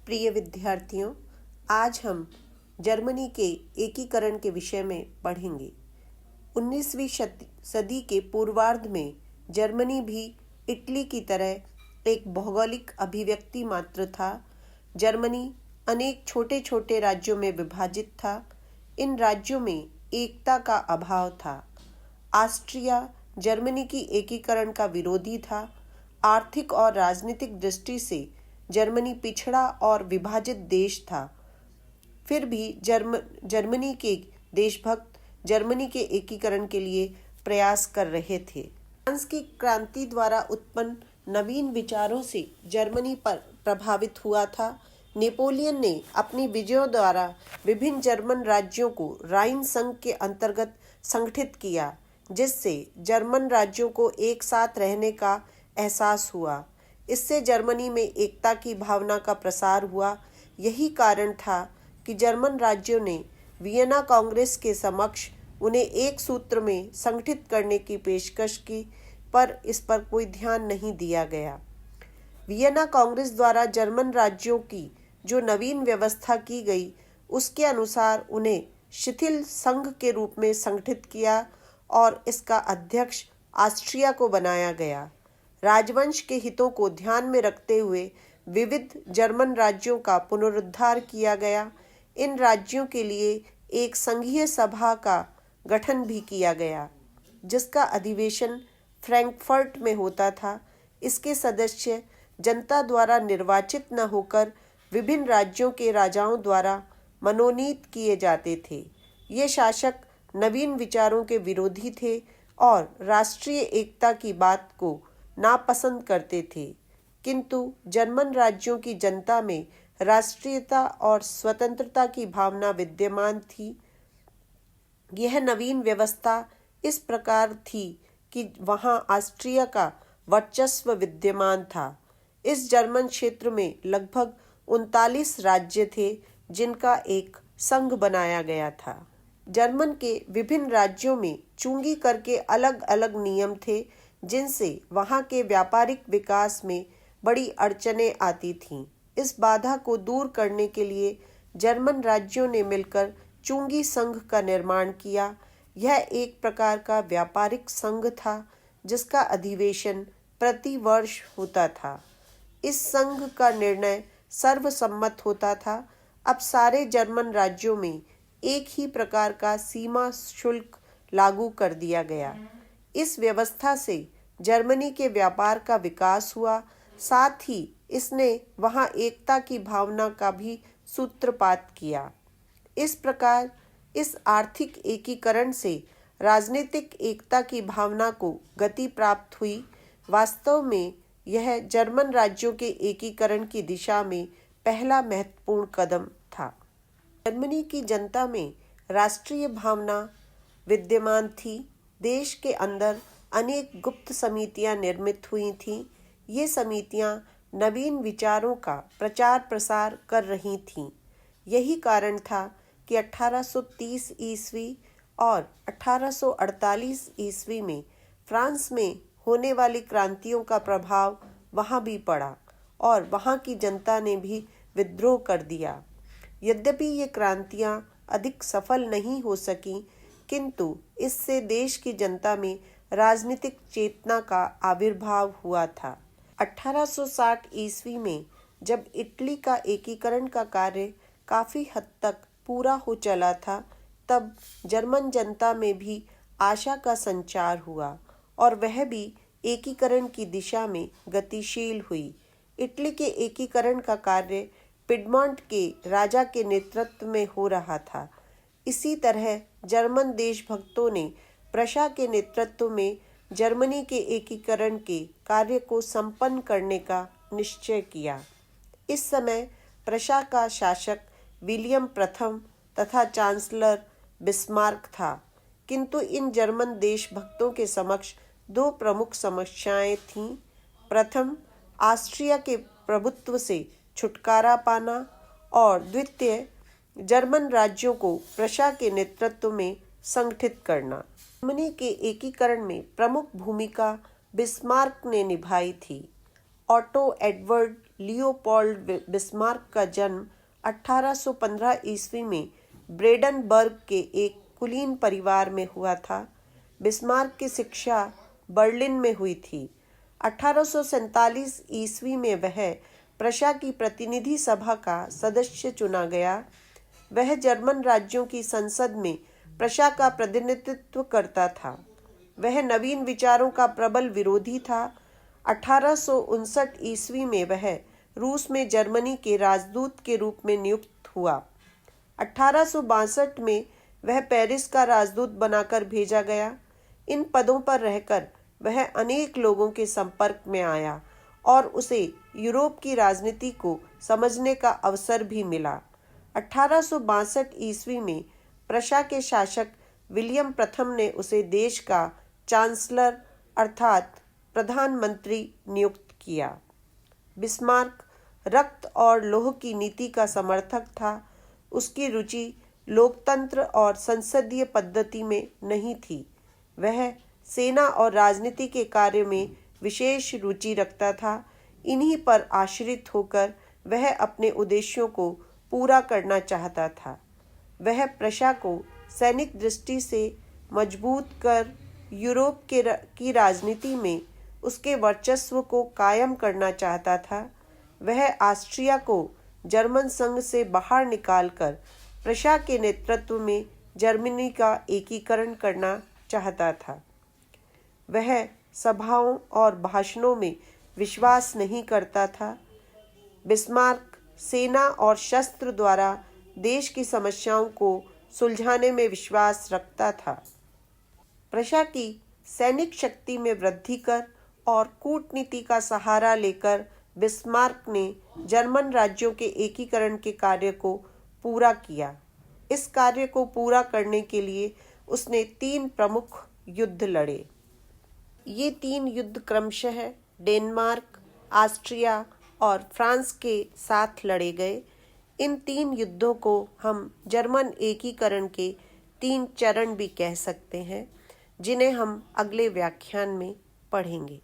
प्रिय विद्यार्थियों, आज हम जर्मनी के एकीकरण के विषय में पढ़ेंगे। 19वीं सदी के पूर्वार्ध में जर्मनी भी इटली की तरह एक भौगोलिक अभिव्यक्ति मात्र था। जर्मनी अनेक छोटे छोटे राज्यों में विभाजित था। इन राज्यों में एकता का अभाव था। ऑस्ट्रिया जर्मनी की एकीकरण का विरोधी था। आर्थिक और राजनीतिक दृष्टि से जर्मनी पिछड़ा और विभाजित देश था। फिर भी जर्मनी के देशभक्त जर्मनी के एकीकरण के लिए प्रयास कर रहे थे। फ्रांस की क्रांति द्वारा उत्पन्न नवीन विचारों से जर्मनी पर प्रभावित हुआ था। नेपोलियन ने अपनी विजयों द्वारा विभिन्न जर्मन राज्यों को राइन संघ के अंतर्गत संगठित किया, जिससे जर्मन राज्यों को एक साथ रहने का एहसास हुआ। इससे जर्मनी में एकता की भावना का प्रसार हुआ। यही कारण था कि जर्मन राज्यों ने वियना कांग्रेस के समक्ष उन्हें एक सूत्र में संगठित करने की पेशकश की, पर इस पर कोई ध्यान नहीं दिया गया। वियना कांग्रेस द्वारा जर्मन राज्यों की जो नवीन व्यवस्था की गई, उसके अनुसार उन्हें शिथिल संघ के रूप में संगठित किया और इसका अध्यक्ष ऑस्ट्रिया को बनाया गया। राजवंश के हितों को ध्यान में रखते हुए विविध जर्मन राज्यों का पुनरुद्धार किया गया। इन राज्यों के लिए एक संघीय सभा का गठन भी किया गया, जिसका अधिवेशन फ्रैंकफर्ट में होता था। इसके सदस्य जनता द्वारा निर्वाचित न होकर विभिन्न राज्यों के राजाओं द्वारा मनोनीत किए जाते थे। ये शासक नवीन विचारों के विरोधी थे और राष्ट्रीय एकता की बात को नापसंद करते थे, किंतु जर्मन राज्यों की जनता में राष्ट्रीयता और स्वतंत्रता की भावना विद्यमान थी। यह नवीन व्यवस्था इस प्रकार थी कि वहां ऑस्ट्रिया का वर्चस्व विद्यमान था। इस जर्मन क्षेत्र में लगभग 39 राज्य थे, जिनका एक संघ बनाया गया था। जर्मन के विभिन्न राज्यों में चुंगी कर के अलग अलग नियम थे, जिनसे वहां के व्यापारिक विकास में बड़ी अड़चनें आती थीं। इस बाधा को दूर करने के लिए जर्मन राज्यों ने मिलकर चुंगी संघ का निर्माण किया। यह एक प्रकार का व्यापारिक संघ था, जिसका अधिवेशन प्रति वर्ष होता था। इस संघ का निर्णय सर्वसम्मत होता था। अब सारे जर्मन राज्यों में एक ही प्रकार का सीमा शुल्क लागू कर दिया गया। इस व्यवस्था से जर्मनी के व्यापार का विकास हुआ, साथ ही इसने वहां एकता की भावना का भी सूत्रपात किया। इस प्रकार इस आर्थिक एकीकरण से राजनीतिक एकता की भावना को गति प्राप्त हुई। वास्तव में यह जर्मन राज्यों के एकीकरण की दिशा में पहला महत्वपूर्ण कदम था। जर्मनी की जनता में राष्ट्रीय भावना विद्यमान थी। देश के अंदर अनेक गुप्त समितियां निर्मित हुई थीं। ये समितियां नवीन विचारों का प्रचार प्रसार कर रही थीं। यही कारण था कि 1830 ईस्वी और 1848 ईस्वी में फ्रांस में होने वाली क्रांतियों का प्रभाव वहां भी पड़ा और वहां की जनता ने भी विद्रोह कर दिया। यद्यपि ये क्रांतियां अधिक सफल नहीं हो सकीं, किंतु इससे देश की जनता में राजनीतिक चेतना का आविर्भाव हुआ था। 1860 ईस्वी में जब इटली का एकीकरण का कार्य काफ़ी हद तक पूरा हो चला था, तब जर्मन जनता में भी आशा का संचार हुआ और वह भी एकीकरण की दिशा में गतिशील हुई। इटली के एकीकरण का कार्य पिडमॉन्ट के राजा के नेतृत्व में हो रहा था। इसी तरह जर्मन देशभक्तों ने प्रशा के नेतृत्व में जर्मनी के एकीकरण के कार्य को संपन्न करने का निश्चय किया। इस समय प्रशा का शासक विलियम प्रथम तथा चांसलर बिस्मार्क था, किंतु इन जर्मन देशभक्तों के समक्ष दो प्रमुख समस्याएं थीं। प्रथम, ऑस्ट्रिया के प्रभुत्व से छुटकारा पाना और द्वितीय, जर्मन राज्यों को प्रशा के नेतृत्व में संगठित करना। जर्मनी के एकीकरण में प्रमुख भूमिका बिस्मार्क ने निभाई थी। ऑटो एडवर्ड लियोपोल्ड बिस्मार्क का जन्म 1815 ईस्वी में ब्रेडनबर्ग के एक कुलीन परिवार में हुआ था। बिस्मार्क की शिक्षा बर्लिन में हुई थी। 1847 ईस्वी में वह प्रशा की प्रतिनिधि सभा का सदस्य चुना गया। वह जर्मन राज्यों की संसद में प्रशा का प्रतिनिधित्व करता था। वह नवीन विचारों का प्रबल विरोधी था। 1859 ईस्वी में वह रूस में जर्मनी के राजदूत के रूप में नियुक्त हुआ। 1862 में वह पेरिस का राजदूत बनाकर भेजा गया। इन पदों पर रहकर वह अनेक लोगों के संपर्क में आया और उसे यूरोप की राजनीति को समझने का अवसर भी मिला। 1862 ईस्वी में प्रशा के शासक विलियम प्रथम ने उसे देश का चांसलर अर्थात प्रधानमंत्री नियुक्त किया। बिस्मार्क रक्त और लौह की नीति का समर्थक था। उसकी रुचि लोकतंत्र और संसदीय पद्धति में नहीं थी। वह सेना और राजनीति के कार्य में विशेष रुचि रखता था। इन्हीं पर आश्रित होकर वह अपने उद्देश्यों को पूरा करना चाहता था। वह प्रशा को सैनिक दृष्टि से मजबूत कर यूरोप की राजनीति में उसके वर्चस्व को कायम करना चाहता था। वह ऑस्ट्रिया को जर्मन संघ से बाहर निकालकर प्रशा के नेतृत्व में जर्मनी का एकीकरण करना चाहता था। वह सभाओं और भाषणों में विश्वास नहीं करता था। बिस्मार्क सेना और शस्त्र द्वारा देश की समस्याओं को सुलझाने में विश्वास रखता था। प्रशा की सैनिक शक्ति में वृद्धि कर और कूटनीति का सहारा लेकर बिस्मार्क ने जर्मन राज्यों के एकीकरण के कार्य को पूरा किया। इस कार्य को पूरा करने के लिए उसने 3 प्रमुख युद्ध लड़े। ये 3 युद्ध क्रमशः डेनमार्क, ऑस्ट्रिया और फ्रांस के साथ लड़े गए। इन 3 युद्धों को हम जर्मन एकीकरण के 3 चरण भी कह सकते हैं, जिन्हें हम अगले व्याख्यान में पढ़ेंगे।